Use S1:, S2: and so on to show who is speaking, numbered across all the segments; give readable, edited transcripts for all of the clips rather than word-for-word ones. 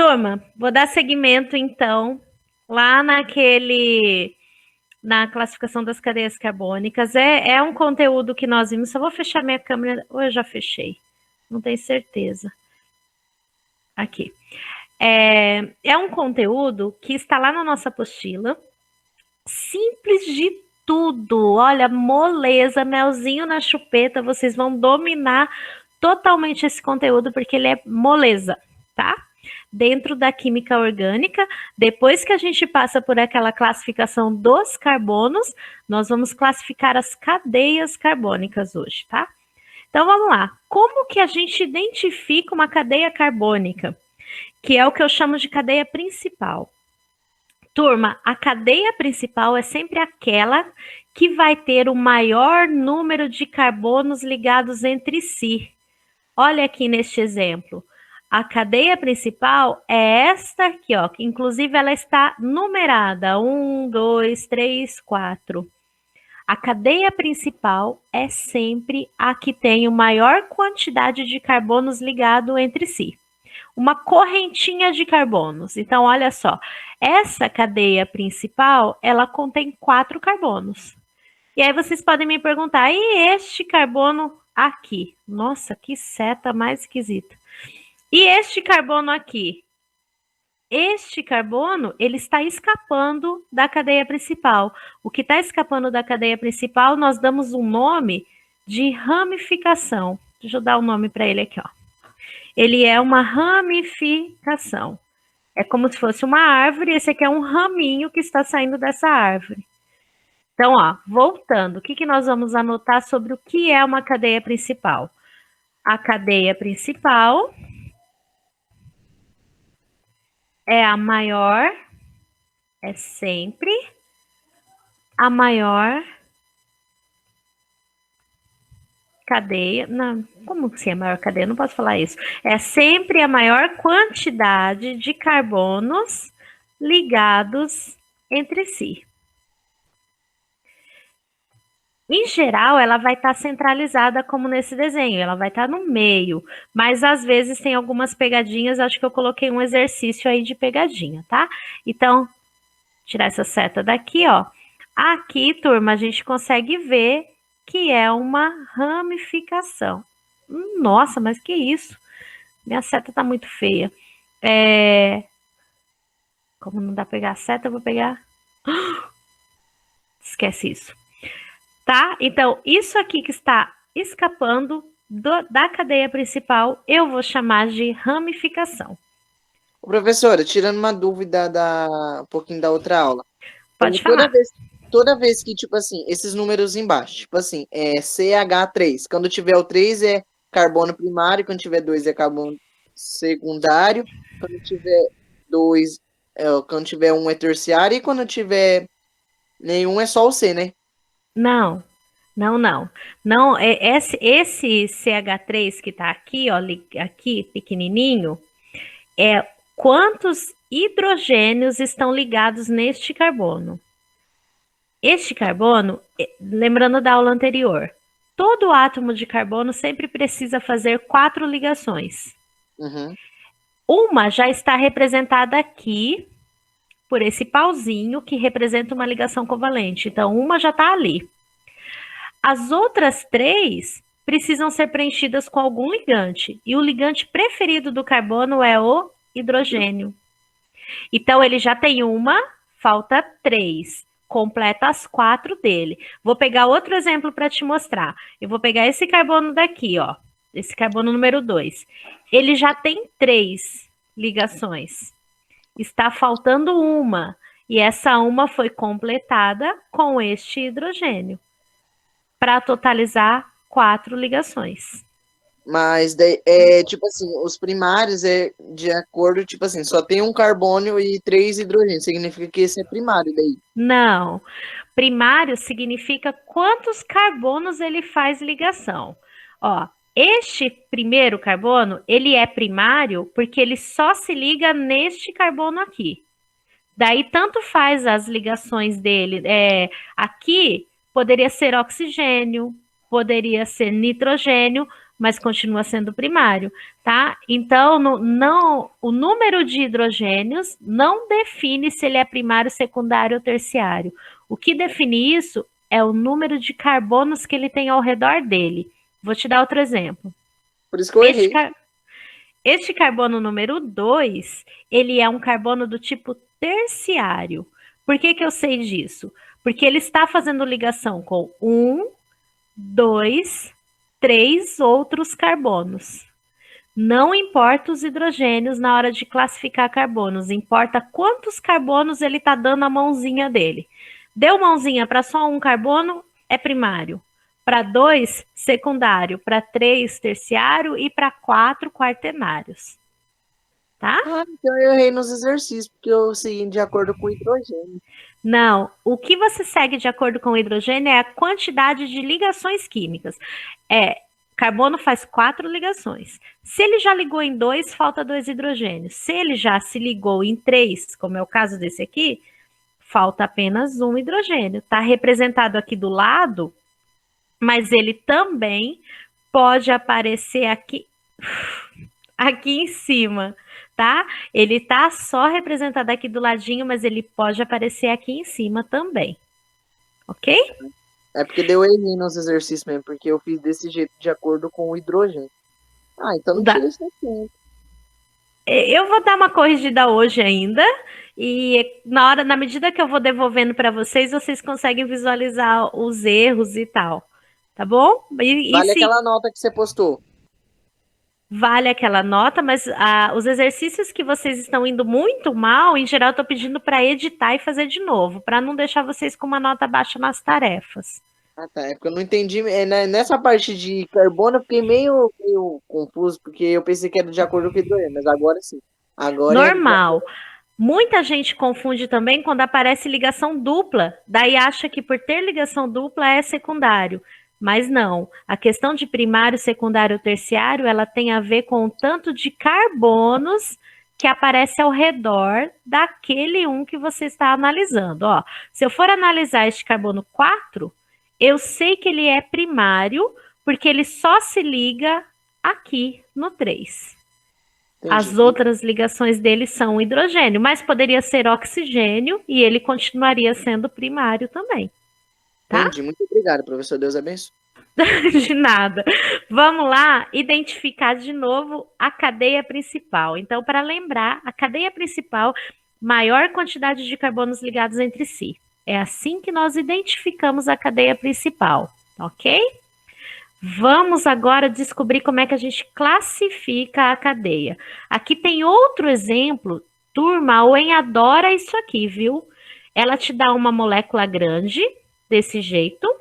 S1: Turma, vou dar seguimento, então, lá na classificação das cadeias carbônicas. É um conteúdo que nós vimos. Só vou fechar minha câmera, ou eu já fechei? Não tenho certeza. Aqui. É um conteúdo que está lá na nossa apostila. Simples de tudo. Olha, moleza, melzinho na chupeta. Vocês vão dominar totalmente esse conteúdo, porque ele é moleza, tá? Dentro da química orgânica, depois que a gente passa por aquela classificação dos carbonos, nós vamos classificar as cadeias carbônicas hoje, tá? Então vamos lá. Como que a gente identifica uma cadeia carbônica? Que é o que eu chamo de cadeia principal. Turma, a cadeia principal é sempre aquela que vai ter o maior número de carbonos ligados entre si. Olha aqui neste exemplo. A cadeia principal é esta aqui, ó, que inclusive ela está numerada, 1, 2, 3, 4. A cadeia principal é sempre a que tem a maior quantidade de carbonos ligados entre si. Uma correntinha de carbonos. Então, olha só, essa cadeia principal, ela contém 4 carbonos. E aí vocês podem me perguntar, e este carbono aqui? Nossa, que seta mais esquisita. E este carbono aqui? Este carbono, ele está escapando da cadeia principal. O que está escapando da cadeia principal, nós damos um nome de ramificação. Deixa eu dar um nome para ele aqui, ó. Ele é uma ramificação. É como se fosse uma árvore, esse aqui é um raminho que está saindo dessa árvore. Então, ó, voltando, o que nós vamos anotar sobre o que é uma cadeia principal? A cadeia principal é a maior, é sempre a maior cadeia. Não, como que é a maior cadeia? Não posso falar isso. É sempre a maior quantidade de carbonos ligados entre si. Em geral, ela vai estar centralizada como nesse desenho, ela vai estar no meio, mas às vezes tem algumas pegadinhas, acho que eu coloquei um exercício aí de pegadinha, tá? Então, tirar essa seta daqui, ó. Aqui, turma, a gente consegue ver que é uma ramificação. Nossa, mas que isso? Minha seta tá muito feia. Como não dá pra pegar a seta, eu vou pegar... Esquece isso. Tá? Então, isso aqui que está escapando da cadeia principal, eu vou chamar de ramificação.
S2: Professora, tirando uma dúvida um pouquinho da outra aula.
S1: Pode
S2: Então,
S1: falar.
S2: Toda vez que, tipo assim, esses números embaixo, tipo assim, é CH3. Quando tiver o 3 é carbono primário, quando tiver 2 é carbono secundário, quando tiver 2, quando tiver 1 é terciário, e quando tiver nenhum é só o C, né?
S1: Não, não, não. Não, esse CH3 que está aqui, ó, aqui pequenininho, é quantos hidrogênios estão ligados neste carbono. Este carbono, lembrando da aula anterior, todo átomo de carbono sempre precisa fazer 4 ligações.
S2: Uhum.
S1: Uma já está representada aqui por esse pauzinho que representa uma ligação covalente. Então, uma já está ali. As outras 3 precisam ser preenchidas com algum ligante. E o ligante preferido do carbono é o hidrogênio. Então, ele já tem uma, falta 3. Completa as 4 dele. Vou pegar outro exemplo para te mostrar. Eu vou pegar esse carbono daqui, ó. Esse carbono número 2. Ele já tem 3 ligações. Está faltando uma. E essa uma foi completada com este hidrogênio. Para totalizar 4 ligações.
S2: Mas, tipo assim, os primários é de acordo, tipo assim, só tem um carbono e 3 hidrogênios. Significa que esse é primário daí.
S1: Não. Primário significa quantos carbonos ele faz ligação. Ó, este primeiro carbono, ele é primário porque ele só se liga neste carbono aqui. Daí, tanto faz as ligações dele. Aqui, poderia ser oxigênio, poderia ser nitrogênio, mas continua sendo primário. tá? Então, o número de hidrogênios não define se ele é primário, secundário ou terciário. O que define isso é o número de carbonos que ele tem ao redor dele. Vou te dar outro exemplo.
S2: Por isso que eu errei.
S1: Este carbono número 2, ele é um carbono do tipo terciário. Por que eu sei disso? Porque ele está fazendo ligação com 1, 2, 3 outros carbonos. Não importa os hidrogênios na hora de classificar carbonos, importa quantos carbonos ele está dando a mãozinha dele. Deu mãozinha para só um carbono, é primário. Para 2, secundário. Para 3, terciário. E para 4, quaternários. Tá?
S2: Ah, então eu errei nos exercícios, porque eu segui de acordo com o hidrogênio.
S1: Não, o que você segue de acordo com o hidrogênio é a quantidade de ligações químicas. Carbono faz 4 ligações. Se ele já ligou em 2, falta 2 hidrogênios. Se ele já se ligou em 3, como é o caso desse aqui, falta apenas um hidrogênio. Está representado aqui do lado, mas ele também pode aparecer aqui em cima, tá? Ele tá só representado aqui do ladinho, mas ele pode aparecer aqui em cima também. Ok?
S2: É porque deu erro nos exercícios mesmo, porque eu fiz desse jeito de acordo com o hidrogênio. Ah, então não tira isso aqui.
S1: Eu vou dar uma corrigida hoje ainda, e na medida que eu vou devolvendo para vocês, vocês conseguem visualizar os erros e tal. Tá bom?
S2: Vale aquela nota que você postou.
S1: Vale aquela nota, mas os exercícios que vocês estão indo muito mal, em geral, eu estou pedindo para editar e fazer de novo, para não deixar vocês com uma nota baixa nas tarefas.
S2: Ah, tá. É porque eu não entendi. Nessa parte de carbono, eu fiquei meio confuso, porque eu pensei que era de acordo com o hidrogênio, mas agora sim. Agora
S1: Normal. Muita gente confunde também quando aparece ligação dupla, daí acha que por ter ligação dupla é secundário. Mas não, a questão de primário, secundário ou terciário, ela tem a ver com o tanto de carbonos que aparece ao redor daquele um que você está analisando. Ó, se eu for analisar este carbono 4, eu sei que ele é primário, porque ele só se liga aqui no 3.
S2: Entendi.
S1: As outras ligações dele são hidrogênio, mas poderia ser oxigênio e ele continuaria sendo primário também. Tá?
S2: Entendi. Muito obrigado, professor. Deus abençoe.
S1: De nada. Vamos lá identificar de novo a cadeia principal. Então, para lembrar, a cadeia principal, maior quantidade de carbonos ligados entre si. É assim que nós identificamos a cadeia principal, ok? Vamos agora descobrir como é que a gente classifica a cadeia. Aqui tem outro exemplo. Turma, a UEM adora isso aqui, viu? Ela te dá uma molécula grande, desse jeito,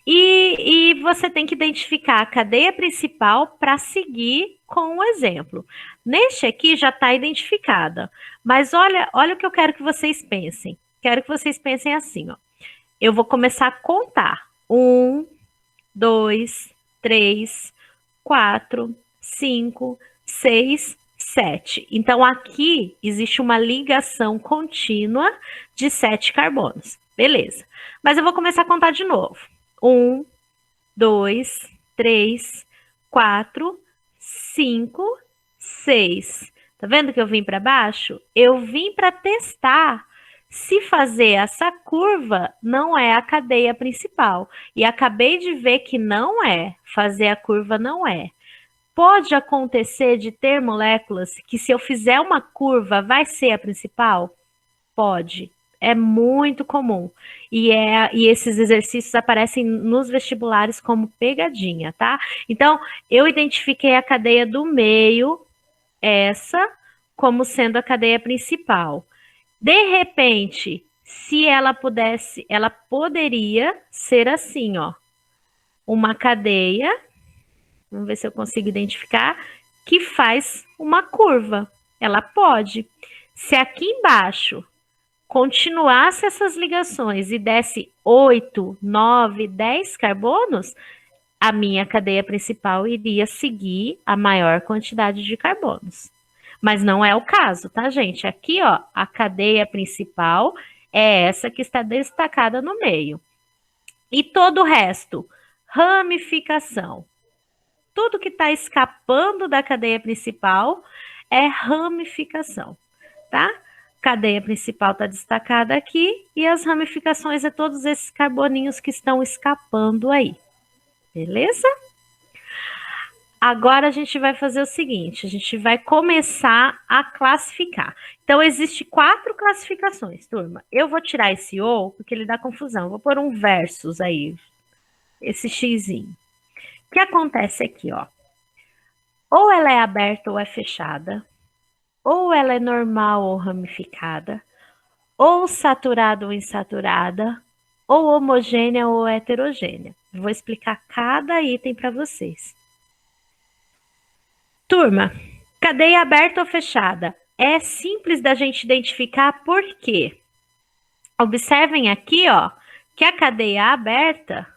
S1: e você tem que identificar a cadeia principal para seguir com o exemplo. Neste aqui já está identificada, mas olha o que eu quero que vocês pensem. Quero que vocês pensem assim, ó. Eu vou começar a contar. 1, 2, 3, 4, 5, 6, 7. Então, aqui existe uma ligação contínua de 7 carbonos. Beleza. Mas eu vou começar a contar de novo. 1, 2, 3, 4, 5, 6. Tá vendo que eu vim para baixo? Eu vim para testar se fazer essa curva não é a cadeia principal. E acabei de ver que não é. Fazer a curva não é. Pode acontecer de ter moléculas que, se eu fizer uma curva, vai ser a principal? Pode. É muito comum. E esses exercícios aparecem nos vestibulares como pegadinha, tá? Então, eu identifiquei a cadeia do meio, essa, como sendo a cadeia principal. De repente, se ela pudesse, ela poderia ser assim, ó. Uma cadeia, vamos ver se eu consigo identificar, que faz uma curva. Ela pode. Se aqui embaixo continuasse essas ligações e desse 8, 9, 10 carbonos, a minha cadeia principal iria seguir a maior quantidade de carbonos. Mas não é o caso, tá, gente? Aqui, ó, a cadeia principal é essa que está destacada no meio. E todo o resto, ramificação. tudo que está escapando da cadeia principal é ramificação, tá? Cadeia principal está destacada aqui e as ramificações é todos esses carboninhos que estão escapando aí, beleza? Agora a gente vai fazer o seguinte, a gente vai começar a classificar. Então, existe 4 classificações, turma. Eu vou tirar esse ou, porque ele dá confusão. Vou pôr um versus aí, esse xzinho. O que acontece aqui, ó? Ou ela é aberta ou é fechada, ou ela é normal ou ramificada, ou saturada ou insaturada, ou homogênea ou heterogênea. Vou explicar cada item para vocês. Turma, cadeia aberta ou fechada? É simples da gente identificar por quê. Observem aqui, ó, que a cadeia aberta,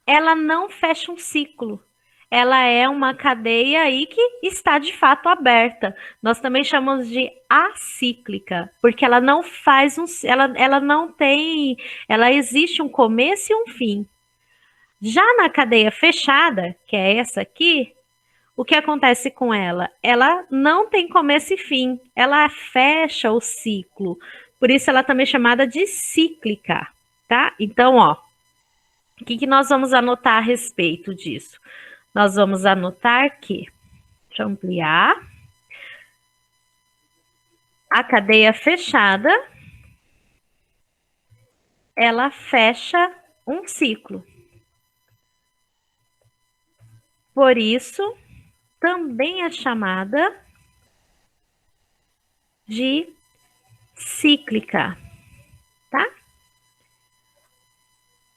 S1: ela não fecha um ciclo. Ela é uma cadeia aí que está de fato aberta. Nós também chamamos de acíclica, porque ela não faz ela não tem, ela existe um começo e um fim. Já na cadeia fechada, que é essa aqui, o que acontece com ela? Ela não tem começo e fim, ela fecha o ciclo. Por isso ela também é chamada de cíclica, tá? Então, ó, o que nós vamos anotar a respeito disso? Nós vamos anotar que, deixa eu ampliar, a cadeia fechada, ela fecha um ciclo. Por isso, também é chamada de cíclica, tá?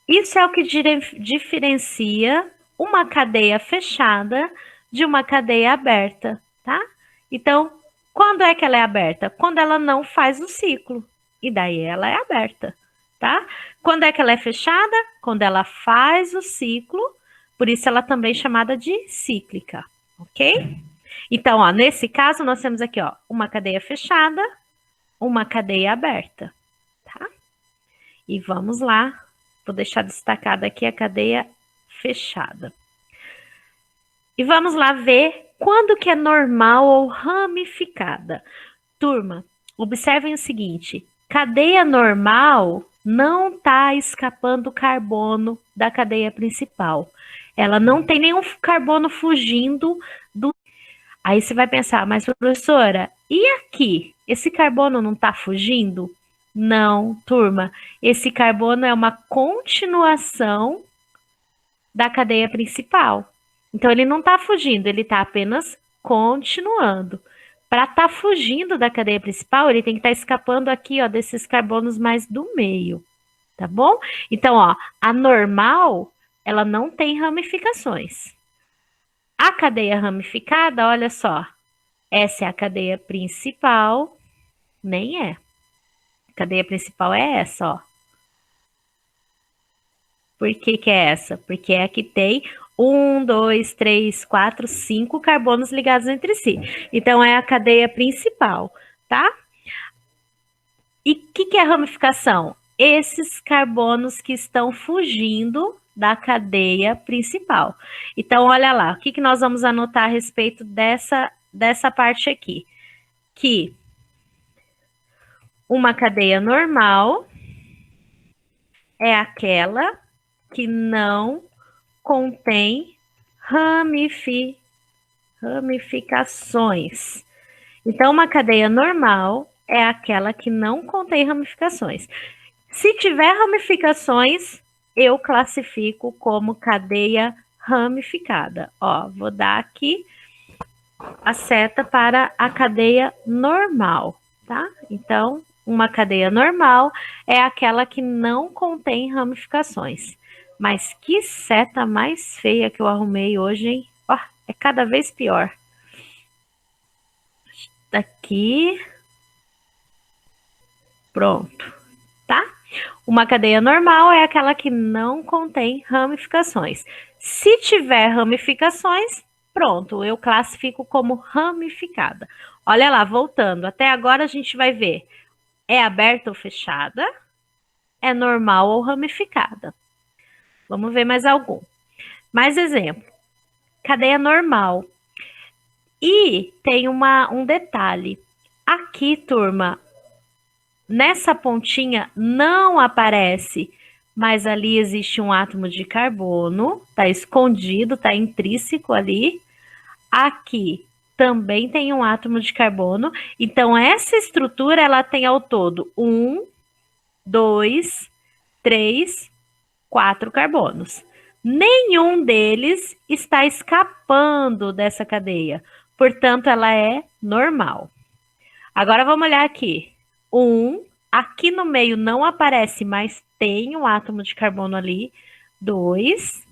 S1: Isso é o que diferencia uma cadeia fechada de uma cadeia aberta, tá? Então, quando é que ela é aberta? Quando ela não faz o ciclo, e daí ela é aberta, tá? Quando é que ela é fechada? Quando ela faz o ciclo, por isso ela também é chamada de cíclica, ok? Então, ó, nesse caso, nós temos aqui, ó, uma cadeia fechada, uma cadeia aberta, tá? E vamos lá, vou deixar destacada aqui a cadeia fechada. E vamos lá ver quando que é normal ou ramificada. Turma, observem o seguinte, cadeia normal não está escapando carbono da cadeia principal. Ela não tem nenhum carbono fugindo do... Aí você vai pensar, mas professora, e aqui? Esse carbono não está fugindo? Não, turma, esse carbono é uma continuação da cadeia principal. Então, ele não está fugindo, ele está apenas continuando. Para estar fugindo da cadeia principal, ele tem que estar escapando aqui, ó, desses carbonos mais do meio, tá bom? Então, ó, a normal, ela não tem ramificações. A cadeia ramificada, olha só, essa é a cadeia principal, nem é. A cadeia principal é essa, ó. Por que que é essa? Porque é a que tem 1, 2, 3, 4, 5 carbonos ligados entre si. Então, é a cadeia principal, tá? E o que é ramificação? Esses carbonos que estão fugindo da cadeia principal. Então, olha lá, o que nós vamos anotar a respeito dessa parte aqui? Que uma cadeia normal é aquela que não contém ramificações. Então, uma cadeia normal é aquela que não contém ramificações. Se tiver ramificações, eu classifico como cadeia ramificada. Ó, vou dar aqui a seta para a cadeia normal, tá? Então, uma cadeia normal é aquela que não contém ramificações. Mas que seta mais feia que eu arrumei hoje, hein? Ó, é cada vez pior. Aqui. Pronto, tá? Uma cadeia normal é aquela que não contém ramificações. Se tiver ramificações, pronto, eu classifico como ramificada. Olha lá, voltando. Até agora a gente vai ver. É aberta ou fechada? É normal ou ramificada? Vamos ver mais algum. Mais exemplo. Cadeia normal. E tem um detalhe. Aqui, turma, nessa pontinha não aparece, mas ali existe um átomo de carbono, tá escondido, tá intrínseco ali. Aqui também tem um átomo de carbono. Então, essa estrutura, ela tem ao todo 1, 2, 3, 4 carbonos. Nenhum deles está escapando dessa cadeia. Portanto, ela é normal. Agora, vamos olhar aqui. Aqui no meio não aparece, mas tem um átomo de carbono ali. 2,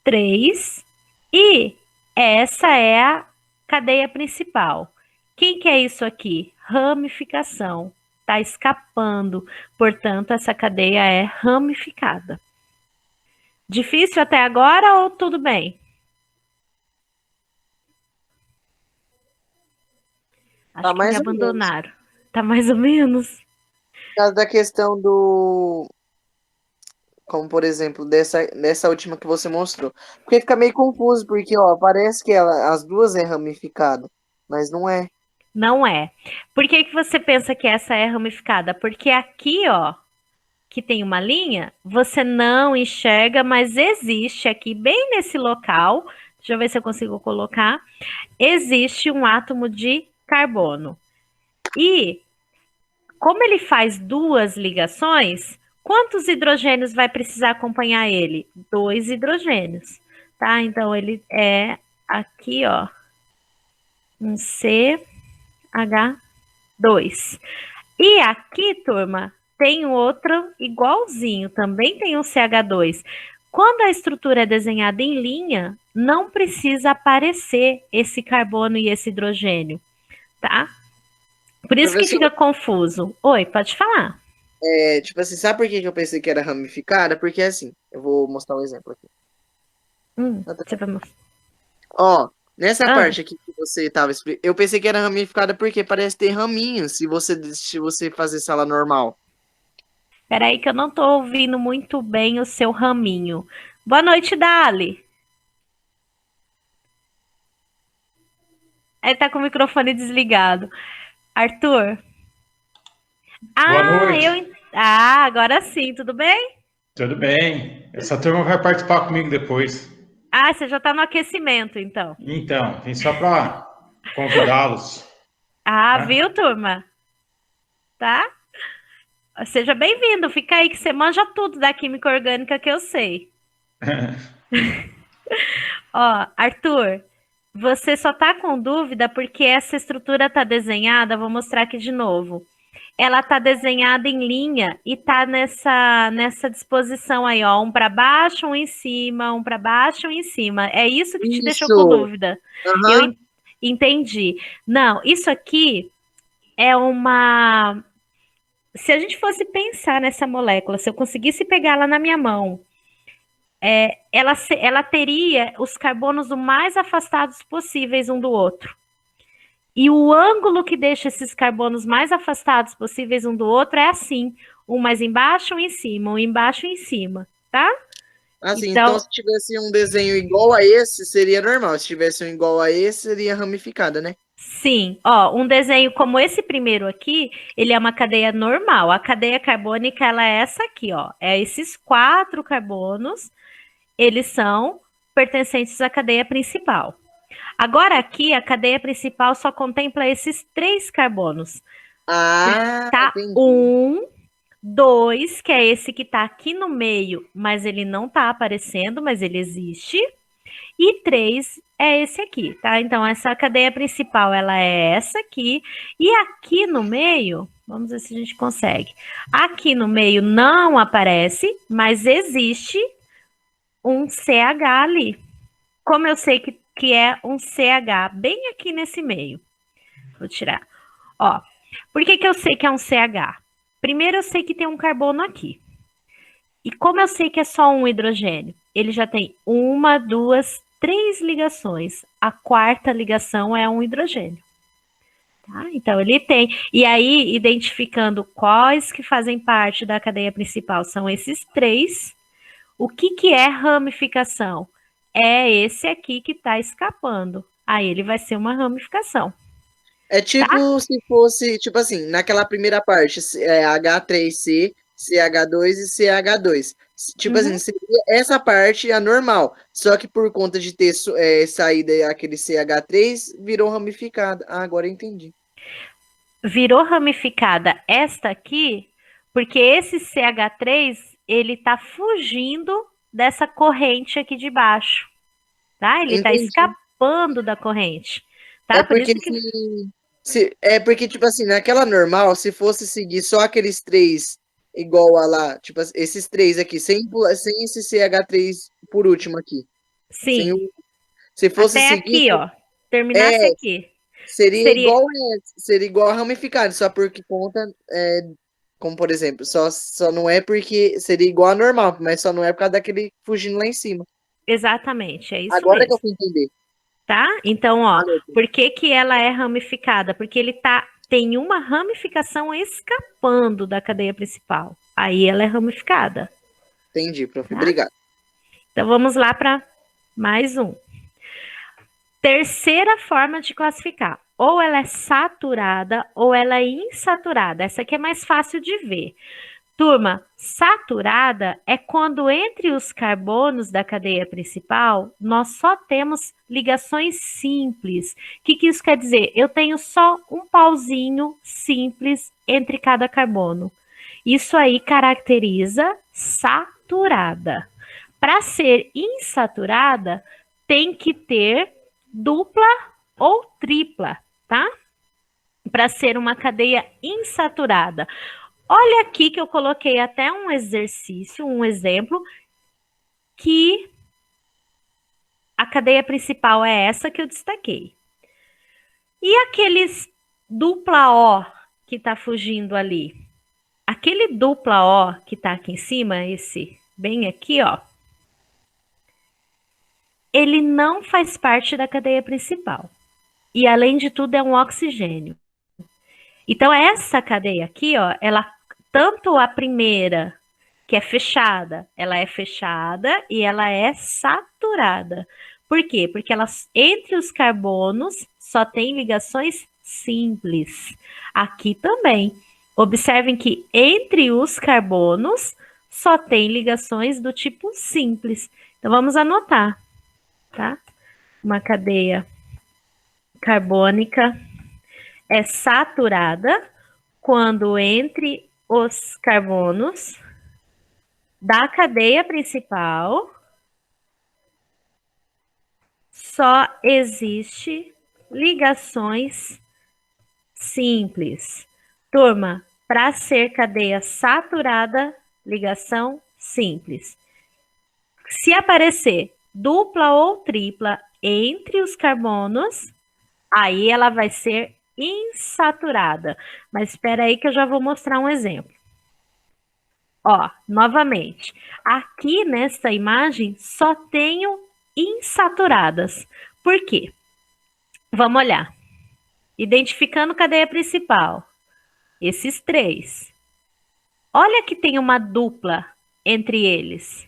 S1: 3. E essa é a cadeia principal. Quem que é isso aqui? Ramificação. Está escapando. Portanto, essa cadeia é ramificada. Difícil até agora ou tudo bem? Acho que me abandonaram. Tá mais ou menos?
S2: Por causa da questão do... Como, por exemplo, dessa última que você mostrou. Porque fica meio confuso, porque, ó, parece que as duas é ramificada, mas não é.
S1: Não é. Por que que você pensa que essa é ramificada? Porque aqui, ó, que tem uma linha, você não enxerga, mas existe aqui, bem nesse local, deixa eu ver se eu consigo colocar, existe um átomo de carbono. E, como ele faz duas ligações, quantos hidrogênios vai precisar acompanhar ele? 2 hidrogênios, tá? Então, ele é aqui, ó, um CH2. E aqui, turma, tem outro igualzinho, também tem um CH2. Quando a estrutura é desenhada em linha, não precisa aparecer esse carbono e esse hidrogênio, tá? Por isso que fica confuso. Oi, pode falar.
S2: Tipo assim, sabe por que eu pensei que era ramificada? Porque assim, eu vou mostrar um exemplo aqui.
S1: Você vai mostrar.
S2: Ó, nessa parte aqui que você tava explicando, eu pensei que era ramificada porque parece ter raminhos se você fazer sala normal.
S1: Peraí que eu não tô ouvindo muito bem o seu raminho. Boa noite, Dali. Ele tá com o microfone desligado. Arthur.
S3: Boa noite.
S1: Agora sim, tudo bem?
S3: Tudo bem. Essa turma vai participar comigo depois.
S1: Você já tá no aquecimento, então.
S3: Então, vem só para convidá-los.
S1: Viu, turma? Tá? Seja bem-vindo. Fica aí que você manja tudo da química orgânica que eu sei. Ó, Arthur, você só tá com dúvida porque essa estrutura tá desenhada, vou mostrar aqui de novo. Ela tá desenhada em linha e tá nessa disposição aí, ó, um para baixo, um em cima, um para baixo, um em cima. É isso que te deixou com dúvida.
S2: Uhum.
S1: Eu entendi. Não, isso aqui é uma... Se a gente fosse pensar nessa molécula, se eu conseguisse pegá-la na minha mão, ela teria os carbonos o mais afastados possíveis um do outro. E o ângulo que deixa esses carbonos mais afastados possíveis um do outro é assim: um mais embaixo, um em cima, um embaixo e em cima, tá?
S2: Assim, então se tivesse um desenho igual a esse, seria normal. Se tivesse um igual a esse, seria ramificada, né?
S1: Sim, ó, um desenho como esse primeiro aqui, ele é uma cadeia normal. A cadeia carbônica, ela é essa aqui, ó. É esses 4 carbonos, eles são pertencentes à cadeia principal. Agora aqui, a cadeia principal só contempla esses 3 carbonos. Tá? 1, 2, que é esse que tá aqui no meio, mas ele não tá aparecendo, mas ele existe. E 3 é esse aqui, tá? Então, essa cadeia principal, ela é essa aqui. E aqui no meio, vamos ver se a gente consegue. Aqui no meio não aparece, mas existe um CH ali. Como eu sei que é um CH bem aqui nesse meio? Vou tirar. Ó, por que eu sei que é um CH? Primeiro, eu sei que tem um carbono aqui. E como eu sei que é só um hidrogênio? Ele já tem 1, 2, 3 ligações. A 4ª ligação é um hidrogênio. Tá? Então, ele tem. E aí, identificando quais que fazem parte da cadeia principal, são esses 3. O que é ramificação? é esse aqui que está escapando. Aí ele vai ser uma ramificação.
S2: É tipo se fosse, tipo assim, naquela primeira parte, H3C, CH2 e CH2. Tipo assim, seria essa parte a normal. Só que por conta de ter saída aquele CH3, virou ramificada. Ah, agora eu entendi.
S1: Virou ramificada esta aqui, porque esse CH3, ele está fugindo dessa corrente aqui de baixo, tá? Ele está
S2: Entendi.
S1: escapando da corrente, tá?
S2: É
S1: Por
S2: porque
S1: isso que
S2: é porque, tipo assim, naquela normal, se fosse seguir só aqueles três igual a lá, tipo, esses três aqui, sem esse CH3 por último aqui. Sem
S1: sim,
S2: o, se fosse
S1: até
S2: seguir,
S1: aqui, ó, terminasse
S2: é,
S1: aqui, seria
S2: seria igual a ramificado, só porque conta, como por exemplo, só não é porque seria igual a normal, mas só não é por causa daquele fugindo lá em cima.
S1: exatamente, é isso
S2: Agora que eu
S1: mesmo.
S2: fui entender.
S1: Tá? Então, ó,
S2: Valeu.
S1: por que que ela é ramificada? Porque tem uma ramificação escapando da cadeia principal. Aí ela é ramificada,
S2: Entendi, prof.
S1: tá?
S2: Obrigado.
S1: Então vamos lá para mais um. Terceira forma de classificar. Ou ela é saturada ou ela é insaturada. Essa aqui é mais fácil de ver. Turma, saturada é quando entre os carbonos da cadeia principal nós só temos ligações simples. O que isso quer dizer? Eu tenho só um pauzinho simples entre cada carbono. Isso aí caracteriza saturada. Para ser insaturada, tem que ter dupla ou tripla, tá? Para ser uma cadeia insaturada. Olha aqui que eu coloquei até um exercício, um exemplo, que a cadeia principal é essa que eu destaquei. E aqueles dupla O que está fugindo ali? Aquele dupla O que está aqui em cima, esse bem aqui, ó, ele não faz parte da cadeia principal. E além de tudo é um oxigênio. Então essa cadeia aqui, ó, ela tanto a primeira que é fechada, ela é fechada e ela é saturada. Por quê? Porque elas entre os carbonos só tem ligações simples. Aqui também. Observem que entre os carbonos só tem ligações do tipo simples. Então vamos anotar, tá? Uma cadeia carbônica é saturada quando entre os carbonos da cadeia principal só existe ligações simples. Turma, para ser cadeia saturada, ligação simples. Se aparecer dupla ou tripla entre os carbonos, aí ela vai ser insaturada. Mas espera aí que eu já vou mostrar um exemplo. Ó, novamente, aqui nessa imagem só tenho insaturadas. Por quê? Vamos olhar. Identificando cadeia principal. Esses três. Olha que tem uma dupla entre eles.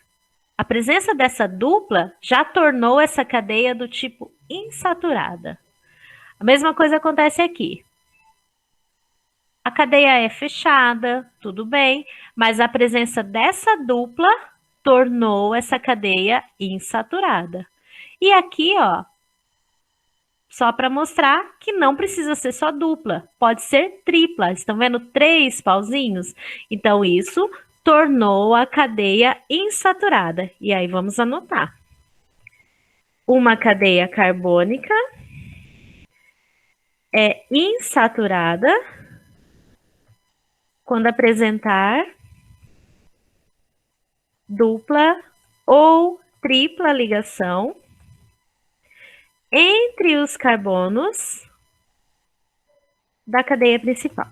S1: A presença dessa dupla já tornou essa cadeia do tipo insaturada. A mesma coisa acontece aqui. A cadeia é fechada, tudo bem, mas a presença dessa dupla tornou essa cadeia insaturada. E aqui, ó, só para mostrar que não precisa ser só dupla, pode ser tripla. Estão vendo 3 pauzinhos? Então, isso tornou a cadeia insaturada. E aí, vamos anotar. Uma cadeia carbônica é insaturada quando apresentar dupla ou tripla ligação entre os carbonos da cadeia principal.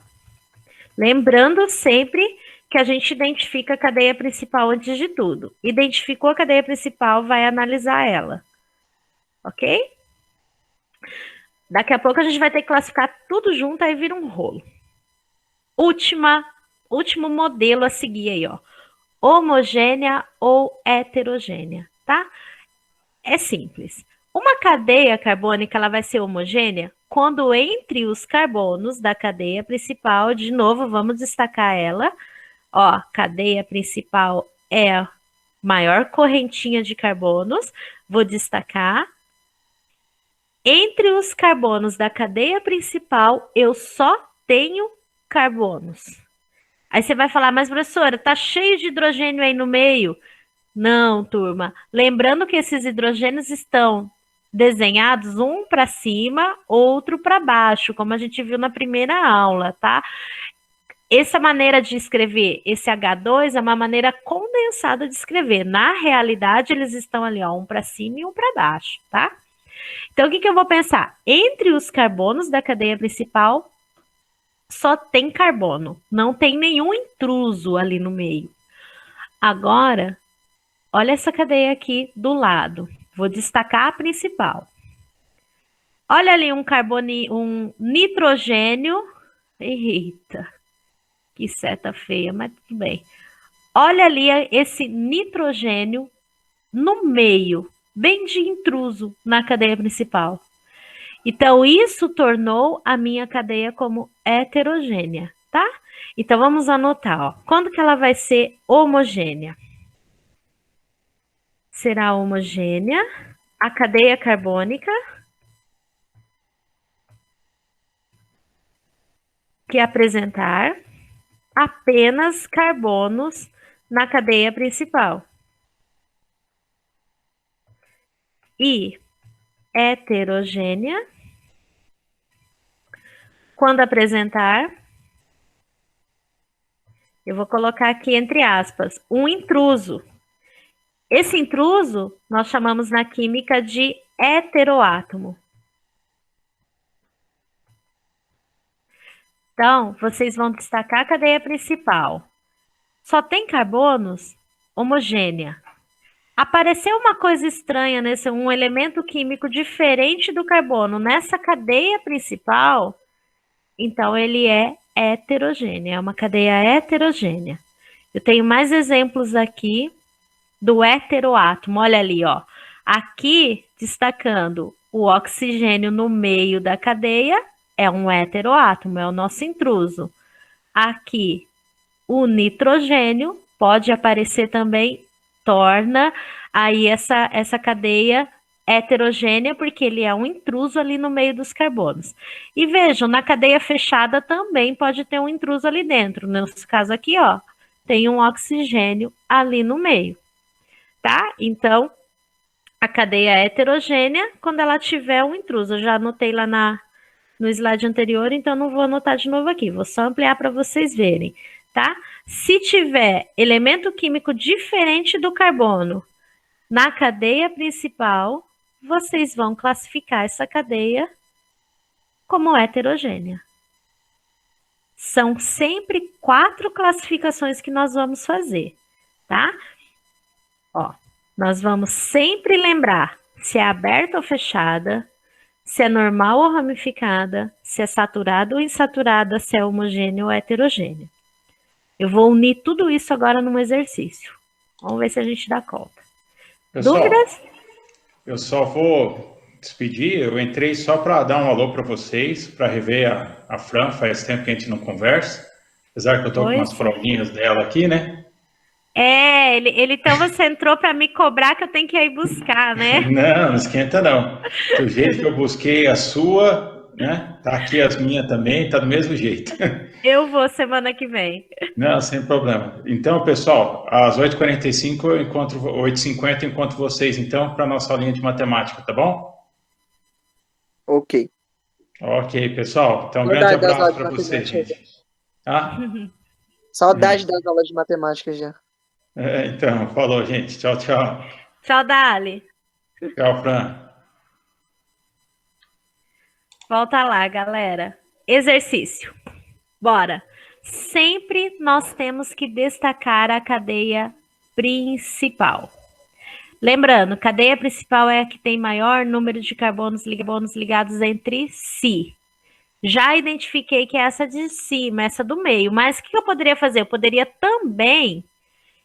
S1: Lembrando sempre que a gente identifica a cadeia principal antes de tudo. Identificou a cadeia principal, vai analisar ela. Ok? Daqui a pouco a gente vai ter que classificar tudo junto, aí vira um rolo. Último modelo a seguir aí, ó. Homogênea ou heterogênea, tá? é simples. Uma cadeia carbônica ela vai ser homogênea quando entre os carbonos da cadeia principal, de novo, vamos destacar ela. Ó, cadeia principal é a maior correntinha de carbonos. Vou destacar. Entre os carbonos da cadeia principal, eu só tenho carbonos. Aí você vai falar, mas professora, tá cheio de hidrogênio aí no meio. Não, turma. Lembrando que esses hidrogênios estão desenhados um para cima, outro para baixo, como a gente viu na primeira aula, tá? Essa maneira de escrever esse H2 é uma maneira condensada de escrever. Na realidade, eles estão ali, ó, um para cima e um para baixo, tá? Então, o que eu vou pensar? Entre os carbonos da cadeia principal, só tem carbono. Não tem nenhum intruso ali no meio. Agora, olha essa cadeia aqui do lado. Vou destacar a principal. Olha ali um nitrogênio. Eita, que seta feia, mas tudo bem. Olha ali esse nitrogênio no meio, bem de intruso na cadeia principal. Então, isso tornou a minha cadeia como heterogênea, tá? Então, vamos anotar, ó. Quando que ela vai ser homogênea? Será homogênea a cadeia carbônica que apresentar apenas carbonos na cadeia principal. E heterogênea quando apresentar, eu vou colocar aqui entre aspas, um intruso. Esse intruso nós chamamos na química de heteroátomo. Então, vocês vão destacar a cadeia principal. Só tem carbonos homogênea. Apareceu uma coisa estranha um elemento químico diferente do carbono nessa cadeia principal, então ele é heterogêneo, é uma cadeia heterogênea. Eu tenho mais exemplos aqui do heteroátomo, olha ali, ó. Aqui, destacando o oxigênio no meio da cadeia, é um heteroátomo, é o nosso intruso. Aqui, o nitrogênio pode aparecer também, torna aí essa cadeia heterogênea, porque ele é um intruso ali no meio dos carbonos. E vejam, na cadeia fechada também pode ter um intruso ali dentro. Nesse caso aqui, ó, tem um oxigênio ali no meio, tá? Então, a cadeia é heterogênea quando ela tiver um intruso. Eu já anotei lá no slide anterior, então não vou anotar de novo aqui. Vou só ampliar para vocês verem, tá? Se tiver elemento químico diferente do carbono na cadeia principal, vocês vão classificar essa cadeia como heterogênea. São sempre 4 classificações que nós vamos fazer, tá? Ó, nós vamos sempre lembrar se é aberta ou fechada, se é normal ou ramificada, se é saturada ou insaturada, se é homogênea ou heterogênea. Eu vou unir tudo isso agora num exercício. Vamos ver se a gente dá conta.
S3: Pessoal,
S1: Dúvidas?
S3: Eu só vou despedir. Eu entrei só para dar um alô para vocês, para rever a Fran. Faz tempo que a gente não conversa. Apesar que eu estou com umas provinhas dela aqui, né?
S1: Então você entrou para me cobrar que eu tenho que ir buscar, né?
S3: Não esquenta não. Do jeito que eu busquei a sua, né? Tá aqui as minhas também, tá do mesmo jeito.
S1: Eu vou semana que vem.
S3: Não, sem problema. Então, pessoal, às 8h45 eu encontro, 8h50 eu encontro vocês, então, para a nossa aulinha de matemática, tá bom?
S2: Ok.
S3: Ok, pessoal. Então, um grande abraço para vocês, gente. Ah?
S2: Saudade das aulas de matemática já.
S3: Então, falou, gente. Tchau, tchau.
S1: Tchau, Dali.
S3: Tchau, Fran.
S1: Volta lá, galera. Exercício. Bora. Sempre nós temos que destacar a cadeia principal. Lembrando, cadeia principal é a que tem maior número de carbonos ligados entre si. Já identifiquei que é essa de cima, essa do meio. Mas o que eu poderia fazer? Eu poderia também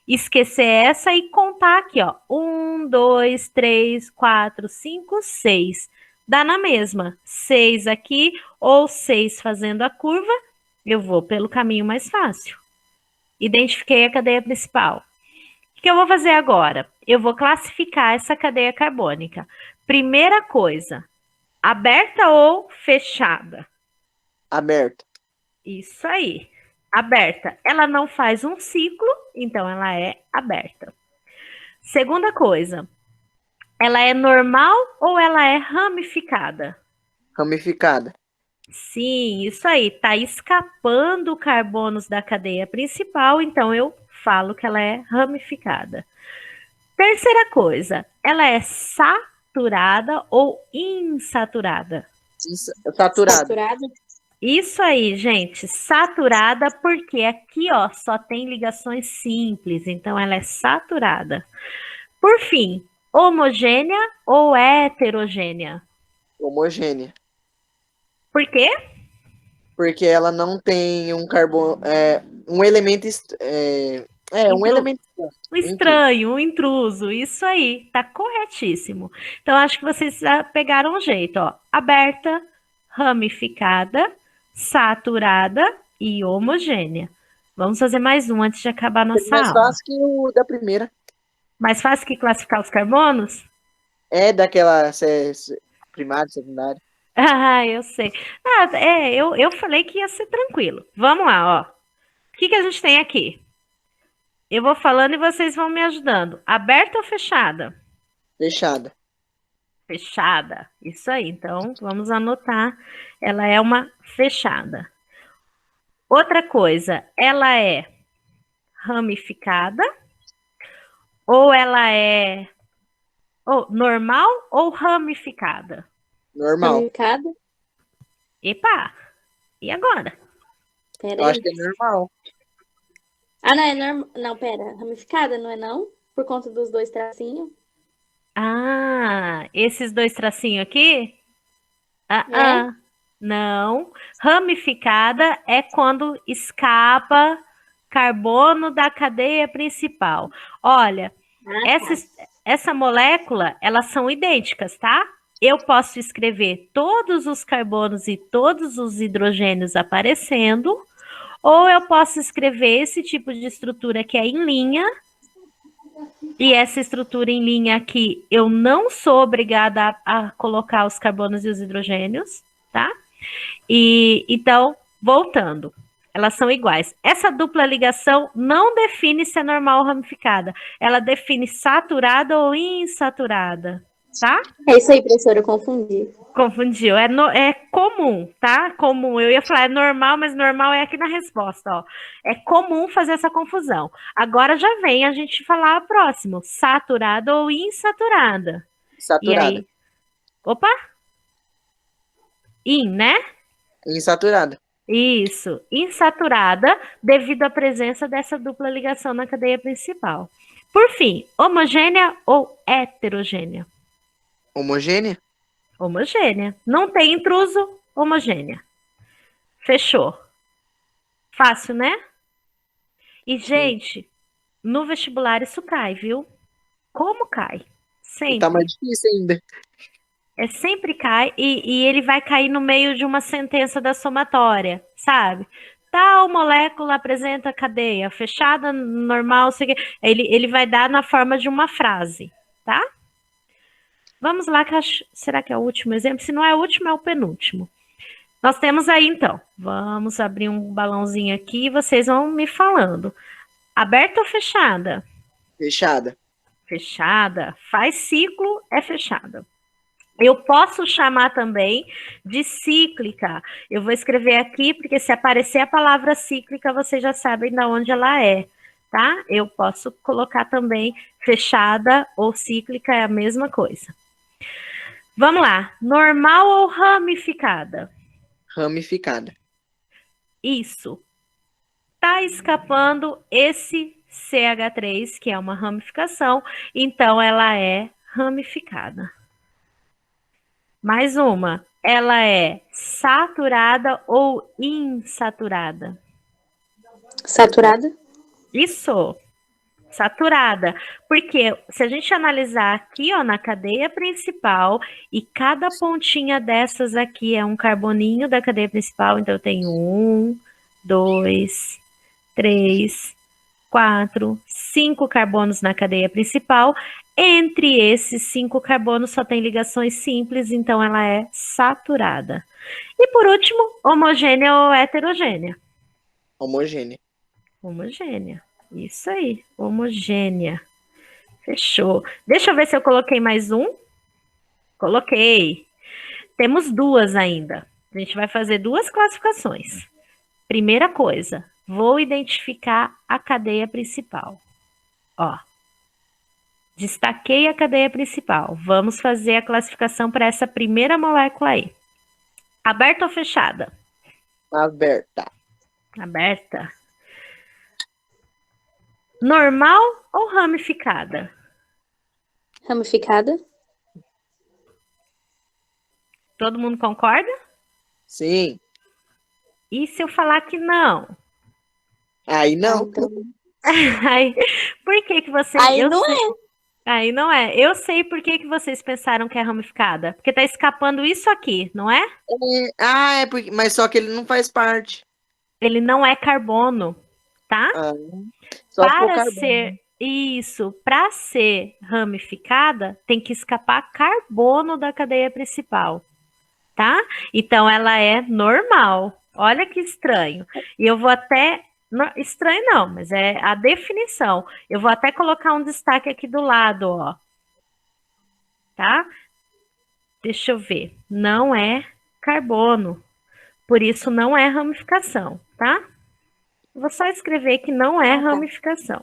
S1: esquecer essa e contar aqui, ó. 1, 2, 3, 4, 5, 6. Dá na mesma. 6 aqui ou 6 fazendo a curva, eu vou pelo caminho mais fácil. Identifiquei a cadeia principal. O que eu vou fazer agora? Eu vou classificar essa cadeia carbônica. Primeira coisa, aberta ou fechada?
S2: Aberta.
S1: Isso aí. Aberta. Ela não faz um ciclo, então ela é aberta. Segunda coisa, ela é normal ou ela é ramificada?
S2: Ramificada.
S1: Sim, isso aí. Tá escapando carbonos da cadeia principal, então eu falo que ela é ramificada. Terceira coisa, ela é saturada ou insaturada?
S2: Saturada.
S4: Saturada.
S1: Isso aí, gente, saturada, porque aqui, ó, só tem ligações simples, então ela é saturada. Por fim, homogênea ou heterogênea?
S2: Homogênea.
S1: Por quê?
S2: Porque ela não tem um carbono, um elemento, um elemento
S1: Um estranho, um intruso, isso aí, tá corretíssimo. Então, acho que vocês já pegaram um jeito, ó. Aberta, ramificada, saturada e homogênea. Vamos fazer mais um antes de acabar a nossa
S2: mais
S1: aula.
S2: fácil que o da primeira.
S1: Mais fácil que classificar os carbonos?
S2: É daquela primária, secundária.
S1: Ah, eu sei. Eu falei que ia ser tranquilo. Vamos lá, ó. O que a gente tem aqui? Eu vou falando e vocês vão me ajudando. Aberta ou fechada?
S2: Fechada.
S1: Fechada. Isso aí. Então, vamos anotar. Ela é uma fechada. Outra coisa, ela é ramificada ou ela é normal ou ramificada?
S2: Normal.
S4: Ramificada.
S1: Epa! E agora?
S4: Pera
S2: Eu
S4: aí.
S2: acho que é normal.
S4: Ah, não, é normal. Não, pera. Ramificada, não é não? Por conta dos dois tracinhos.
S1: Ah, esses dois tracinhos aqui?
S4: É?
S1: Não. Ramificada é quando escapa carbono da cadeia principal. Olha, essa molécula, elas são idênticas, tá? Eu posso escrever todos os carbonos e todos os hidrogênios aparecendo, ou eu posso escrever esse tipo de estrutura que é em linha, e essa estrutura em linha aqui, eu não sou obrigada a colocar os carbonos e os hidrogênios, tá? E então, voltando, elas são iguais. Essa dupla ligação não define se é normal ou ramificada. Ela define saturada ou insaturada, tá?
S4: É isso aí, professora, eu confundi.
S1: Confundiu. É comum, tá? Comum. Eu ia falar é normal, mas normal é aqui na resposta, ó. É comum fazer essa confusão. Agora já vem a gente falar a próxima. Saturada ou insaturada.
S2: Saturada.
S1: E aí? Opa! Né?
S2: Insaturada.
S1: Isso. Insaturada devido à presença dessa dupla ligação na cadeia principal. Por fim, homogênea ou heterogênea?
S2: Homogênea.
S1: Homogênea. Não tem intruso, homogênea. Fechou. Fácil, né? E, gente, no vestibular isso cai, viu? Como cai? Sempre.
S2: Tá mais difícil ainda.
S1: Sempre cai e ele vai cair no meio de uma sentença da somatória, sabe? Tal molécula apresenta cadeia fechada, normal, sei que. Ele vai dar na forma de uma frase, tá? Vamos lá, será que é o último exemplo? Se não é o último, é o penúltimo. Nós temos aí, então, vamos abrir um balãozinho aqui e vocês vão me falando. Aberta ou fechada?
S2: Fechada.
S1: Fechada. Faz ciclo, é fechada. Eu posso chamar também de cíclica. Eu vou escrever aqui, porque se aparecer a palavra cíclica, vocês já sabem de onde ela é, tá? Eu posso colocar também fechada ou cíclica, é a mesma coisa. Vamos lá. Normal ou ramificada?
S2: Ramificada.
S1: Isso. Tá escapando esse CH3, que é uma ramificação, então ela é ramificada. Mais uma. Ela é saturada ou insaturada?
S4: Saturada.
S1: Isso. saturada. Porque se a gente analisar aqui, ó, na cadeia principal, e cada pontinha dessas aqui é um carboninho da cadeia principal, então eu tenho 1, 2, 3, 4, 5 carbonos na cadeia principal. Entre esses 5 carbonos só tem ligações simples, então ela é saturada. E por último, homogênea ou heterogênea?
S2: Homogênea.
S1: Homogênea. Isso aí, homogênea. Fechou. Deixa eu ver se eu coloquei mais um. Coloquei. Temos duas ainda. A gente vai fazer duas classificações. Primeira coisa, vou identificar a cadeia principal. Ó. Destaquei a cadeia principal. Vamos fazer a classificação para essa primeira molécula aí. Aberta ou fechada?
S2: Aberta.
S1: Aberta. Normal ou ramificada?
S4: Ramificada?
S1: Todo mundo concorda?
S2: Sim.
S1: E se eu falar que não?
S2: Aí não.
S4: Então...
S1: Aí, por que vocês...
S4: Aí
S1: eu
S4: não
S1: sei,
S4: é.
S1: Aí não é. Eu sei por que vocês pensaram que é ramificada. Porque tá escapando isso aqui, não é?
S2: É porque... mas só que ele não faz parte.
S1: Ele não é carbono, tá?
S2: Ah, só se for
S1: Para
S2: carbono.
S1: ser isso, para ser ramificada, tem que escapar carbono da cadeia principal, tá? Então ela é normal. Olha que estranho. E eu vou até estranho não, mas é a definição. Eu vou até colocar um destaque aqui do lado, ó. Tá? Deixa eu ver. Não é carbono. Por isso não é ramificação, tá? Vou só escrever que não é ramificação.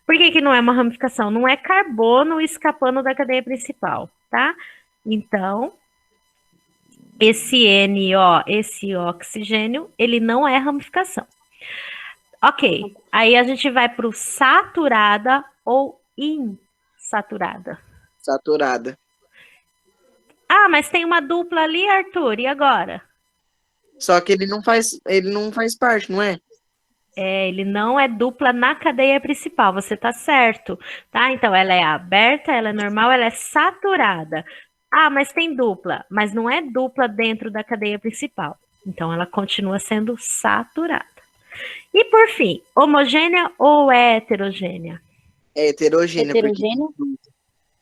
S1: Por que não é uma ramificação? Não é carbono escapando da cadeia principal, tá? Então, esse NO, esse oxigênio, ele não é ramificação. Ok, aí a gente vai para o saturada ou insaturada.
S2: Saturada.
S1: Ah, mas tem uma dupla ali, Arthur, e agora?
S2: Só que ele não faz parte, não é?
S1: Ele não é dupla na cadeia principal, você tá certo, tá? Então, ela é aberta, ela é normal, ela é saturada. Ah, mas tem dupla, mas não é dupla dentro da cadeia principal. Então, ela continua sendo saturada. E, por fim, homogênea ou heterogênea?
S2: É heterogênea.
S4: Heterogênea?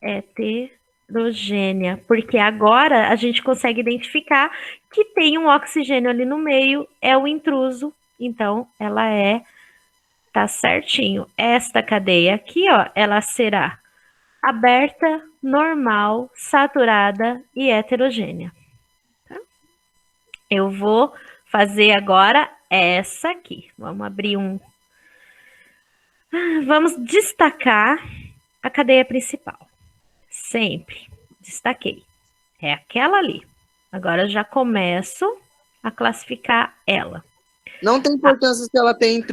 S1: Heterogênea, porque agora a gente consegue identificar que tem um oxigênio ali no meio, é o intruso. Então, ela tá certinho. Esta cadeia aqui, ó, ela será aberta, normal, saturada e heterogênea. Tá? Eu vou fazer agora essa aqui. Vamos abrir um... Vamos destacar a cadeia principal. Sempre. Destaquei. É aquela ali. Agora eu já começo a classificar ela.
S2: Não tem importância se ela tem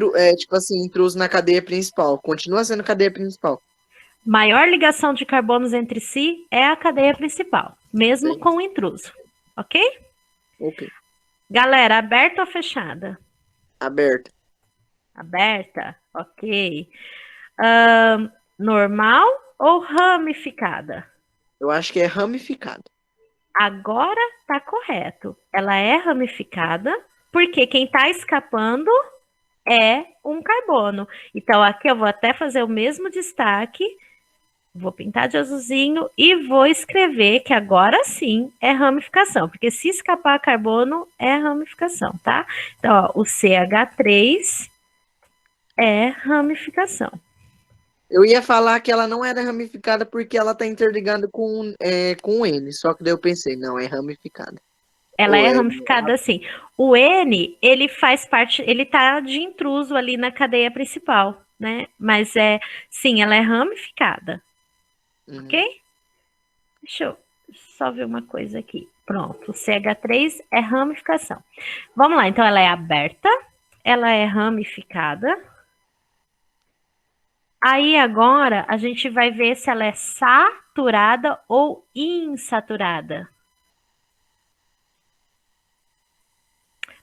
S2: intruso na cadeia principal. Continua sendo cadeia principal.
S1: Maior ligação de carbonos entre si é a cadeia principal, mesmo com o intruso. Ok?
S2: Ok.
S1: Galera, aberta ou fechada?
S2: Aberta.
S1: Aberta, ok. Normal ou ramificada?
S2: Eu acho que é ramificada.
S1: Agora tá correto. Ela é ramificada, porque quem está escapando é um carbono. Então, aqui eu vou até fazer o mesmo destaque, vou pintar de azulzinho e vou escrever que agora sim é ramificação, porque se escapar carbono é ramificação, tá? Então, ó, o CH3 é ramificação.
S2: Eu ia falar que ela não era ramificada porque ela tá interligada com o N, só que daí eu pensei, não, é ramificada.
S1: Ela é ramificada assim. O N, ele faz parte, ele tá de intruso ali na cadeia principal, né? Mas sim, ela é ramificada. Ok? Deixa eu só ver uma coisa aqui. Pronto, o CH3 é ramificação. Vamos lá, então ela é aberta, ela é ramificada. Aí agora a gente vai ver se ela é saturada ou insaturada.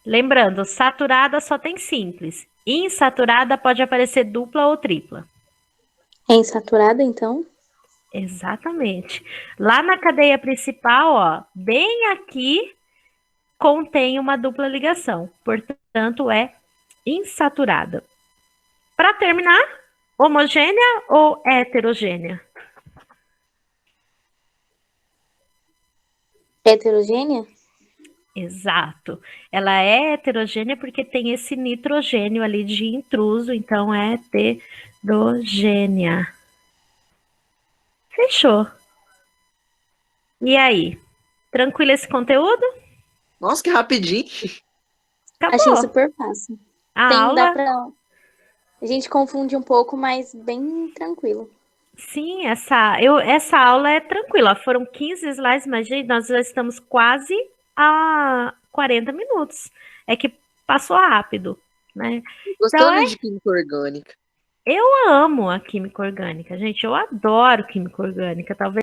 S1: Lembrando, saturada só tem simples. Insaturada pode aparecer dupla ou tripla.
S4: É insaturada, então?
S1: Exatamente. Lá na cadeia principal, ó, bem aqui, contém uma dupla ligação. Portanto, é insaturada. Para terminar, homogênea ou heterogênea?
S4: Heterogênea?
S1: Exato. Ela é heterogênea porque tem esse nitrogênio ali de intruso, então é heterogênea. Fechou. E aí? Tranquilo esse conteúdo?
S2: Nossa, que rapidinho.
S4: Achei
S1: Acabou.
S4: super fácil.
S1: A
S4: Dá
S1: aula,
S4: pra. A gente confunde um pouco, mas bem tranquilo.
S1: sim, essa aula é tranquila. Foram 15 slides, mas, gente, nós já estamos quase a 40 minutos. É que passou rápido, né? Então,
S2: Gostou, né, de química orgânica?
S1: eu amo a química orgânica, gente. Eu adoro química orgânica. Talvez